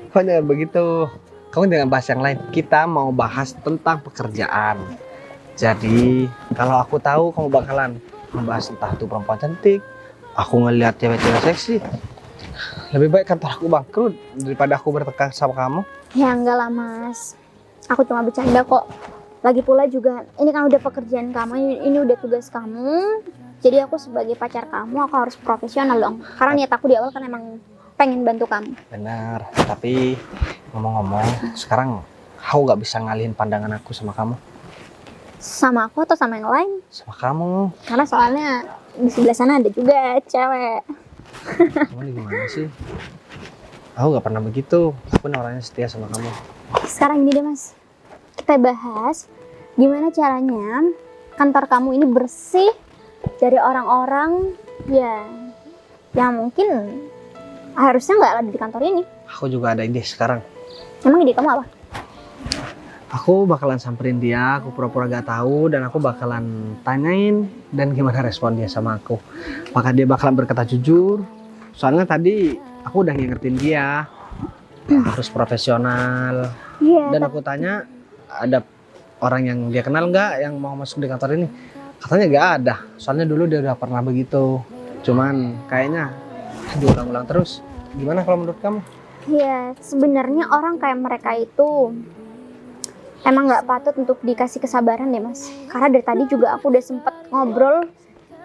Kok jangan begitu? Kamu jangan bahas yang lain. Kita mau bahas tentang pekerjaan. Jadi kalau aku tahu kamu bakalan membahas entah itu perempuan cantik, aku ngelihat cewek-cewek seksi, lebih baik kantor aku bangkrut daripada aku bertengkar sama kamu. Ya enggak lah Mas. Aku cuma bercanda kok. Lagi pula juga ini kan udah pekerjaan kamu, ini udah tugas kamu. Jadi aku sebagai pacar kamu, aku harus profesional dong. Karena niat aku di awal kan emang pengen bantu kamu. Benar, tapi ngomong-ngomong, sekarang aku nggak bisa ngalihin pandangan aku sama kamu. Sama aku atau sama yang lain? Sama kamu. Karena soalnya di sebelah sana ada juga cewek. Kamu ini gimana sih? Aku nggak pernah begitu. Aku orangnya setia sama kamu. Sekarang ini deh Mas, kita bahas gimana caranya kantor kamu ini bersih dari orang-orang ya yang mungkin harusnya nggak ada di kantor ini. Aku juga ada ide sekarang. Emang ide kamu apa? Aku bakalan samperin dia, aku pura-pura gak tahu dan aku bakalan tanyain dan gimana respon dia sama aku. Maka dia bakalan berkata jujur. Soalnya tadi aku udah ngingetin dia harus profesional. Iya, Dan aku tanya ada orang yang dia kenal nggak yang mau masuk di kantor ini. Katanya nggak ada. Soalnya dulu dia udah pernah begitu. Cuman kayaknya diulang-ulang terus. Gimana kalau menurut kamu? iya, sebenarnya orang kayak mereka itu emang nggak patut untuk dikasih kesabaran deh mas. Karena dari tadi juga aku udah sempet ngobrol,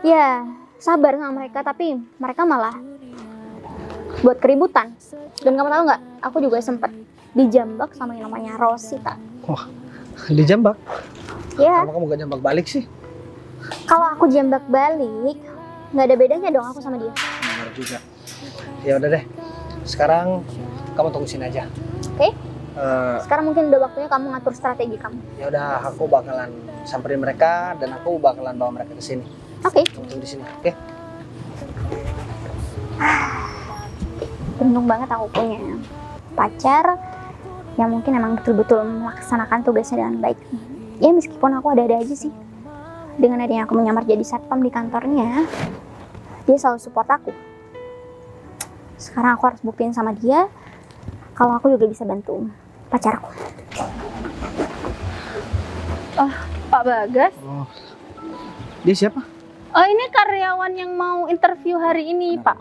ya sabar sama mereka, tapi mereka malah buat keributan. Dan kamu tahu nggak, aku juga sempet dijambak sama yang namanya Rosita. Dijambak? Ya, Kenapa kamu gak jambak balik sih? kalau aku jambak balik, nggak ada bedanya dong aku sama dia. Benar juga. Ya udah deh. Sekarang kamu tunggu sini aja. Oke? Eh, Sekarang mungkin udah waktunya kamu ngatur strategi kamu. ya udah, aku bakalan samperin mereka dan aku bakalan bawa mereka ke sini. Oke, Kamu tunggu di sini, oke? beruntung banget aku punya pacar yang mungkin emang betul-betul melaksanakan tugasnya dengan baik. Ya meskipun aku ada-ada aja sih. Dengan adanya aku menyamar jadi satpam di kantornya, dia selalu support aku. Sekarang aku harus buktiin sama dia kalau aku juga bisa bantu pacar aku. Pak Bagas. Oh. Dia siapa? Oh, ini karyawan yang mau interview hari ini, Pak.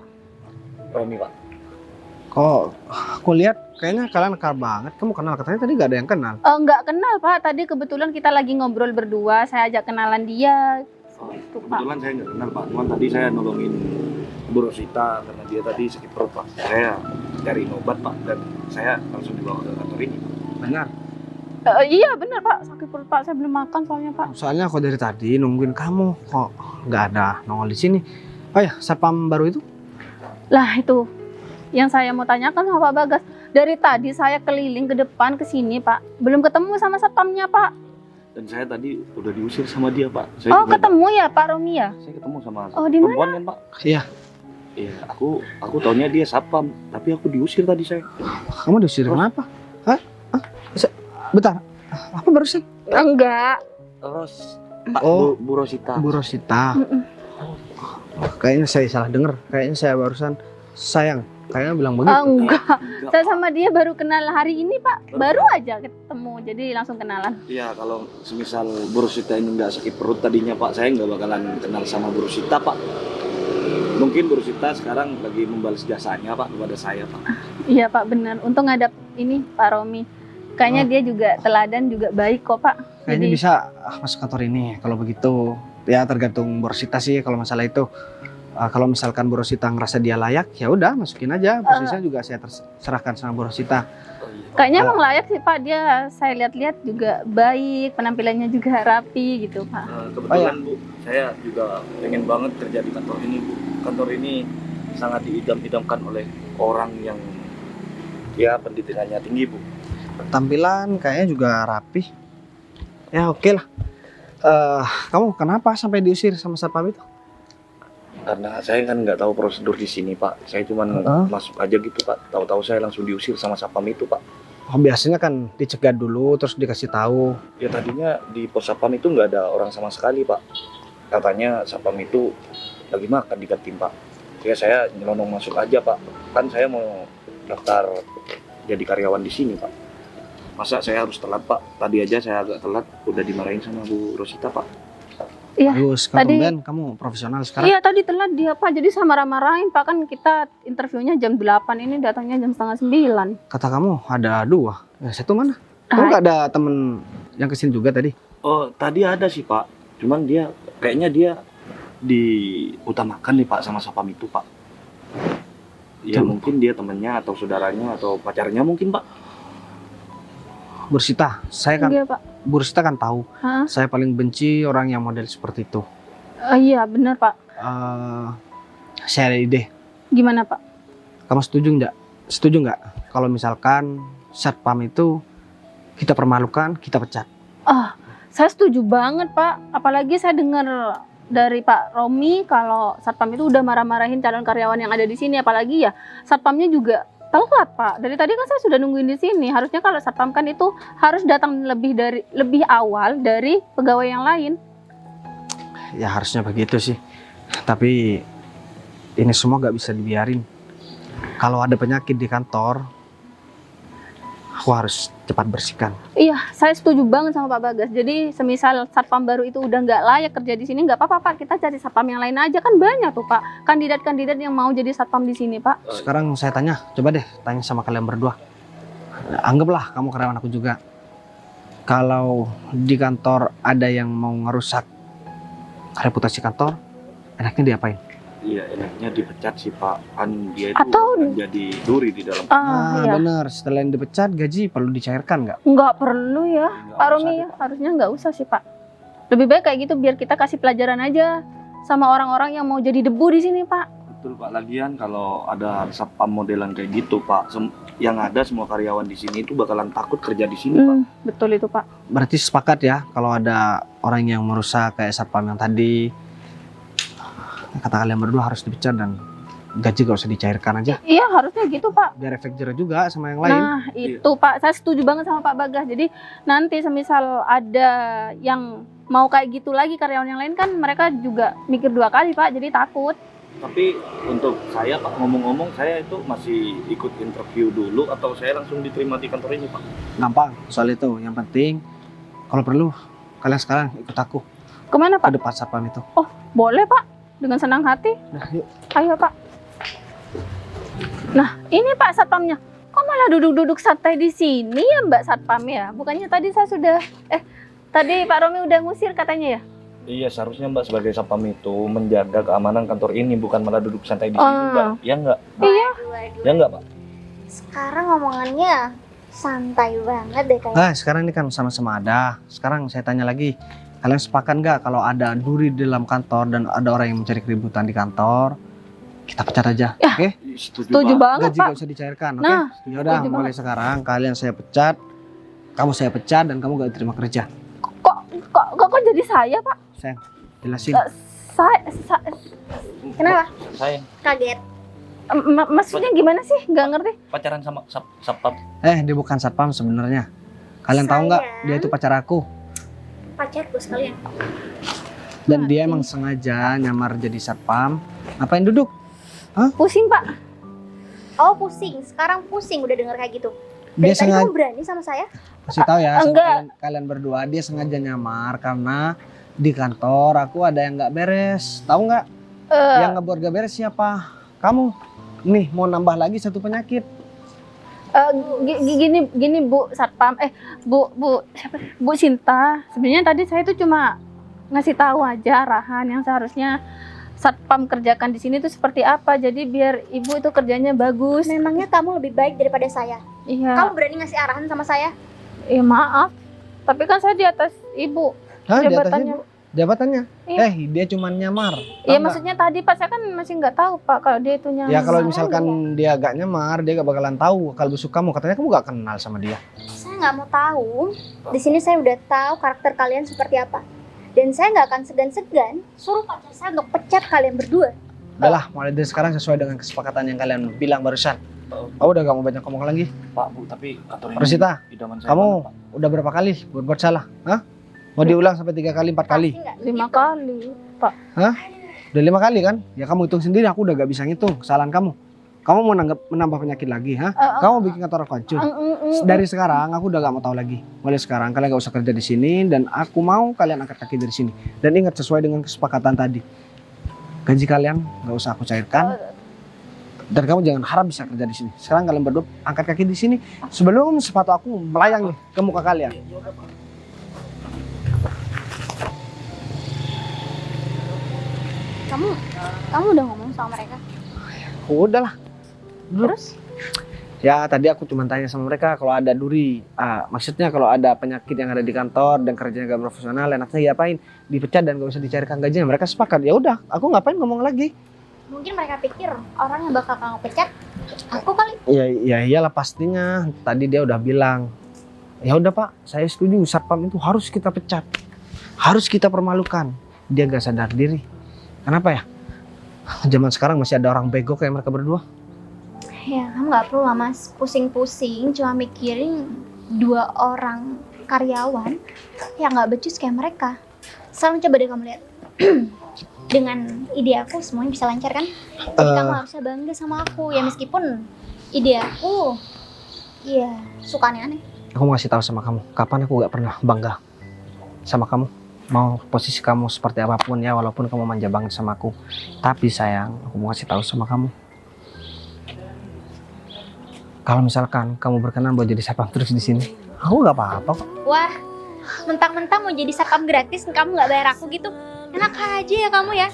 Romi Pak. Kok aku lihat kayaknya kalian akrab banget. Kamu kenal, katanya tadi gak ada yang kenal. Nggak kenal, Pak. Tadi kebetulan kita lagi ngobrol berdua. Saya ajak kenalan dia. Itu, Pak. Kebetulan saya nggak kenal Pak, cuman tadi saya nolongin Bu Rosita karena dia tadi sakit perut Pak. Saya cari obat Pak dan saya langsung dibawa ke kantor ini. Benar. Iya, benar, Pak. Sakit perut, Pak. Saya belum makan soalnya, Pak. Soalnya aku dari tadi nungguin kamu kok nggak ada nongol di sini. Oh ya, satpam baru itu? Lah, itu yang saya mau tanyakan sama Pak Bagas. Dari tadi saya keliling ke depan ke sini, Pak. Belum ketemu sama satpamnya, Pak. Dan saya tadi udah diusir sama dia Pak. Saya Oh, juga- ketemu ya, Pak Romi ya? Saya ketemu sama Oh, di mana? perempuan kan Pak. Iya. Iya, aku taunya dia satpam, tapi aku diusir tadi saya. Kamu diusir kenapa? Hah? Bentar. Apa barusan? Enggak. Terus Pak Oh. Bu Rosita. Bu Rosita. Oh, kayaknya saya salah dengar. Kayaknya saya barusan sayang. Kayaknya bilang begitu. Enggak. Enggak, Saya Pak. sama dia baru kenal hari ini, Pak. Baru aja ketemu. Jadi langsung kenalan. Iya, kalau semisal Bu Rosita ini nggak sakit perut tadinya Pak, saya nggak bakalan kenal sama Bu Rosita Pak. Mungkin Bu Rosita sekarang lagi membalas jasanya Pak kepada saya Pak. Iya, Pak, benar. Untung ada ini Pak Romi. Kayaknya dia juga teladan juga baik kok, Pak. Kayaknya Jadi- bisa masuk kantor ini kalau begitu. Ya tergantung Bu Rosita sih kalau masalah itu. Kalau misalkan Bu Rosita ngerasa dia layak, ya udah masukin aja. Posisinya juga saya serahkan sama Bu Rosita. Kayaknya emang layak sih, Pak. Dia saya lihat-lihat juga baik, penampilannya juga rapi gitu, Pak. Kebetulan Bu, saya juga pengen banget kerja di kantor ini Bu. Kantor ini sangat diidam-idamkan oleh orang yang ya pendidikannya tinggi Bu. Tampilan kayaknya juga rapi. Ya oke lah. Kamu kenapa sampai diusir sama satpam itu? Karena saya kan nggak tahu prosedur di sini Pak. Saya cuma masuk aja gitu Pak. Tahu-tahu saya langsung diusir sama satpam itu Pak. Oh, biasanya kan dicegat dulu terus dikasih tahu. Ya tadinya di pos satpam itu nggak ada orang sama sekali Pak. Katanya satpam itu lagi makan di kantin Pak. Ya saya nyelonong masuk aja Pak. Kan saya mau daftar jadi karyawan di sini Pak. Masa saya harus telat Pak? Tadi aja saya agak telat, udah dimarahin sama Bu Rosita Pak. Iya. Bagus, Tadi- kamu profesional sekarang. Iya, tadi telat dia, Pak. Jadi saya marah-marahin, Pak. Kan kita interviewnya jam 8, ini datangnya jam setengah 9. Kata kamu ada 2. Ya, satu mana? Kamu nggak ada temen yang kesini juga tadi? Oh tadi ada sih Pak. Cuman dia kayaknya dia diutamakan nih Pak sama satpam itu Pak. Ya Tuh. mungkin dia temennya atau saudaranya atau pacarnya mungkin Pak. Bu Rosita, Iya, Pak. Bu Rosita kan tahu. Hah? Saya paling benci orang yang model seperti itu. Iya, benar, Pak. Saya ada ide. Gimana, Pak? Kamu setuju nggak? Setuju nggak? Kalau misalkan satpam itu kita permalukan, kita pecat. Saya setuju banget, Pak. Apalagi saya dengar dari Pak Romi kalau satpam itu udah marah-marahin calon karyawan yang ada di sini. Apalagi ya, satpamnya juga Telat Pak. Dari tadi kan saya sudah nungguin di sini. Harusnya kalau satpam kan itu harus datang lebih awal dari pegawai yang lain. Ya harusnya begitu sih. Tapi ini semua gak bisa dibiarin. Kalau ada penyakit di kantor, aku harus cepat bersihkan. Iya, saya setuju banget sama Pak Bagas. Jadi semisal satpam baru itu udah nggak layak kerja di sini, nggak apa-apa Pak. Kita cari satpam yang lain aja, kan banyak tuh Pak. Kandidat-kandidat yang mau jadi satpam di sini Pak. Sekarang saya tanya, coba deh tanya sama kalian berdua. Anggaplah kamu karyawan aku juga. Kalau di kantor ada yang mau ngerusak reputasi kantor, enaknya diapain? Iya, enaknya dipecat sih Pak. Kan dia itu Atau- akan jadi duri di dalam. Iya. Bener, setelah yang dipecat gaji perlu dicairkan nggak? Nggak perlu ya, Nggak Pak usah Romi deh, ya. Harusnya nggak usah sih Pak. Lebih baik kayak gitu biar kita kasih pelajaran aja sama orang-orang yang mau jadi debu di sini Pak. Betul Pak. Lagian kalau ada satpam modelan kayak gitu Pak, yang ada semua karyawan di sini itu bakalan takut kerja di sini Pak. Betul itu Pak. Berarti sepakat ya kalau ada orang yang merusak kayak satpam yang tadi, kata kalian berdua harus dipecat dan gaji gak usah dicairkan aja. Iya harusnya gitu Pak. Biar efek jerah juga sama yang lain. Nah itu Pak, saya setuju banget sama Pak Bagas. Jadi nanti semisal ada yang mau kayak gitu lagi karyawan yang lain kan mereka juga mikir 2 kali Pak, jadi takut. Tapi untuk saya Pak, ngomong-ngomong saya itu masih ikut interview dulu atau saya langsung diterima di kantor ini Pak? Gampang soal itu. Yang penting kalau perlu kalian sekarang ikut aku Kemana ke Pak? depan satpam itu. Boleh Pak, dengan senang hati. Nah, yuk. Ayo Pak. Nah ini Pak satpamnya. Kok malah duduk-duduk santai di sini ya Mbak satpam ya? Bukannya tadi saya sudah, tadi Pak Romi udah ngusir katanya ya? Iya, seharusnya Mbak sebagai satpam itu menjaga keamanan kantor ini, bukan malah duduk santai di sini Mbak. Ya enggak? Iya. Ya enggak Pak? Sekarang ngomongannya santai banget deh kayak. Nah, sekarang ini kan sama-sama ada. Sekarang saya tanya lagi, kalian sepakat nggak kalau ada duri di dalam kantor dan ada orang yang mencari keributan di kantor, kita pecat aja, Ya. oke? Setuju Pak. banget Gaji Pak. gak usah dicairkan, oke? Nah, Ya udah, setuju mulai sekarang kalian saya pecat, kamu saya pecat dan kamu gak diterima kerja. Kok jadi saya Pak? Sayang, jelasin. Saya Kenapa? Saya Kaget. maksudnya gimana sih? Nggak ngerti. pacaran sama satpam. Dia bukan satpam sebenarnya. Kalian tahu nggak? Sayang. Dia itu pacar aku Pacarku sekalian. dan dia emang sengaja nyamar jadi satpam. Ngapain duduk? Pusing Pak. Oh pusing, sekarang pusing udah denger kayak gitu. Dia Dari tadi sengaja kamu berani sama saya? kasih tahu ya sama Enggak. kalian berdua. Dia sengaja nyamar karena di kantor aku ada yang nggak beres. Tahu nggak? Yang ngebuat gak beres siapa? Kamu. Nih mau nambah lagi satu penyakit. Gini Bu satpam, Bu Sinta. Sebenarnya tadi saya itu cuma ngasih tahu aja arahan yang seharusnya satpam kerjakan di sini tuh seperti apa. Jadi biar Ibu itu kerjanya bagus. Memangnya kamu lebih baik daripada saya? Iya. Kamu berani ngasih arahan sama saya? Maaf. Tapi kan saya di atas Ibu Hah, di atas jabatannya. ibu? Jabatannya? Iya. Dia cuma nyamar. Tahu Iya nggak? maksudnya tadi Pak saya kan masih nggak tahu Pak kalau dia itu nyamar. Ya kalau misalkan dia gak nyamar, dia gak bakalan tahu kalau busuk kamu. Katanya kamu gak kenal sama dia. Saya nggak mau tahu. Di sini saya udah tahu karakter kalian seperti apa. Dan saya nggak akan segan-segan suruh pacar saya untuk pecat kalian berdua. Udahlah, mulai dari sekarang sesuai dengan kesepakatan yang kalian bilang barusan. Oh, udah gak mau banyak ngomong lagi. Pak, Bu, tapi kantor ini Rosita, idaman saya kamu banget, Pak. udah berapa kali berbuat salah? Hah? Mau diulang sampai 3 kali, 4 kali? Pasti nggak 5 begitu. kali Pak. Udah 5 kali kan? Ya kamu hitung sendiri, aku udah gak bisa ngitung kesalahan kamu. Kamu mau menambah penyakit lagi, ha? Kamu bikin kantor aku hancur. Dari sekarang aku udah gak mau tahu lagi. Mulai sekarang kalian gak usah kerja di sini dan aku mau kalian angkat kaki dari sini. Dan ingat sesuai dengan kesepakatan tadi. Gaji kalian gak usah aku cairkan. Dan kamu jangan harap bisa kerja di sini. Sekarang kalian berdua angkat kaki di sini sebelum sepatu aku melayang nih ke muka kalian. Kamu udah ngomong sama mereka? Udahlah. Terus? Ya tadi aku cuma tanya sama mereka kalau ada duri, maksudnya kalau ada penyakit yang ada di kantor dan kerjanya gak profesional, enaknya diapain? Dipecat dan gak usah dicairkan gajinya. Mereka sepakat. Ya udah, aku ngapain ngomong lagi? Mungkin mereka pikir orang yang bakal kamu pecat aku kali. Ya iyalah pastinya. Tadi dia udah bilang, ya udah Pak, saya setuju satpam itu harus kita pecat, harus kita permalukan. Dia gak sadar diri. Kenapa ya? Zaman sekarang masih ada orang bego kayak mereka berdua. Ya, kamu nggak perlu lah mas pusing-pusing cuma mikirin 2 orang karyawan yang nggak becus kayak mereka. Sekarang coba deh kamu lihat. Dengan ide aku semuanya bisa lancar kan? Jadi kamu harusnya bangga sama aku ya, meskipun ide aku ya suka aneh-aneh. Aku mau kasih tahu sama kamu, kapan aku gak pernah bangga sama kamu. Mau posisi kamu seperti apapun ya, walaupun kamu manja banget sama aku. Tapi sayang, aku mau kasih tahu sama kamu. Kalau misalkan kamu berkenan buat jadi satpam terus di sini, aku gak apa-apa kok. Wah, mentang-mentang mau jadi satpam gratis kamu nggak bayar aku gitu? Enak aja ya kamu ya.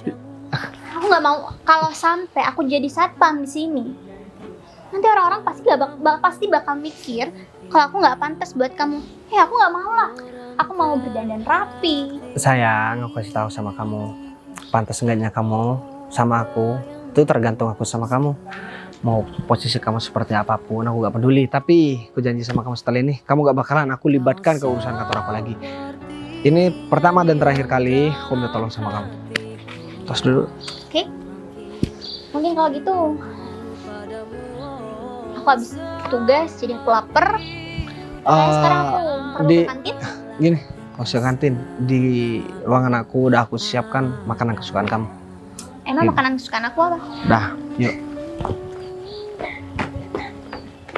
Aku nggak mau kalau sampai aku jadi satpam di sini. Nanti orang-orang pasti bakal mikir kalau aku nggak pantas buat kamu. Ya aku nggak mau lah. Aku mau berdandan rapi. Sayang, aku kasih tahu sama kamu, pantas enggaknya kamu sama aku itu tergantung aku sama kamu. Mau posisi kamu seperti apapun aku gak peduli. Tapi aku janji sama kamu setelah ini kamu gak bakalan aku libatkan ke urusan kantor aku lagi. Ini pertama dan terakhir kali aku minta tolong sama kamu. Tos dulu. Oke? Mungkin kalau gitu aku habis tugas jadi aku lapar. Sekarang aku perlu di- ke kantin. Gini, kalau ke kantin di ruangan aku udah aku siapkan makanan kesukaan kamu. Emang Iya. makanan kesukaan aku apa? Dah, yuk.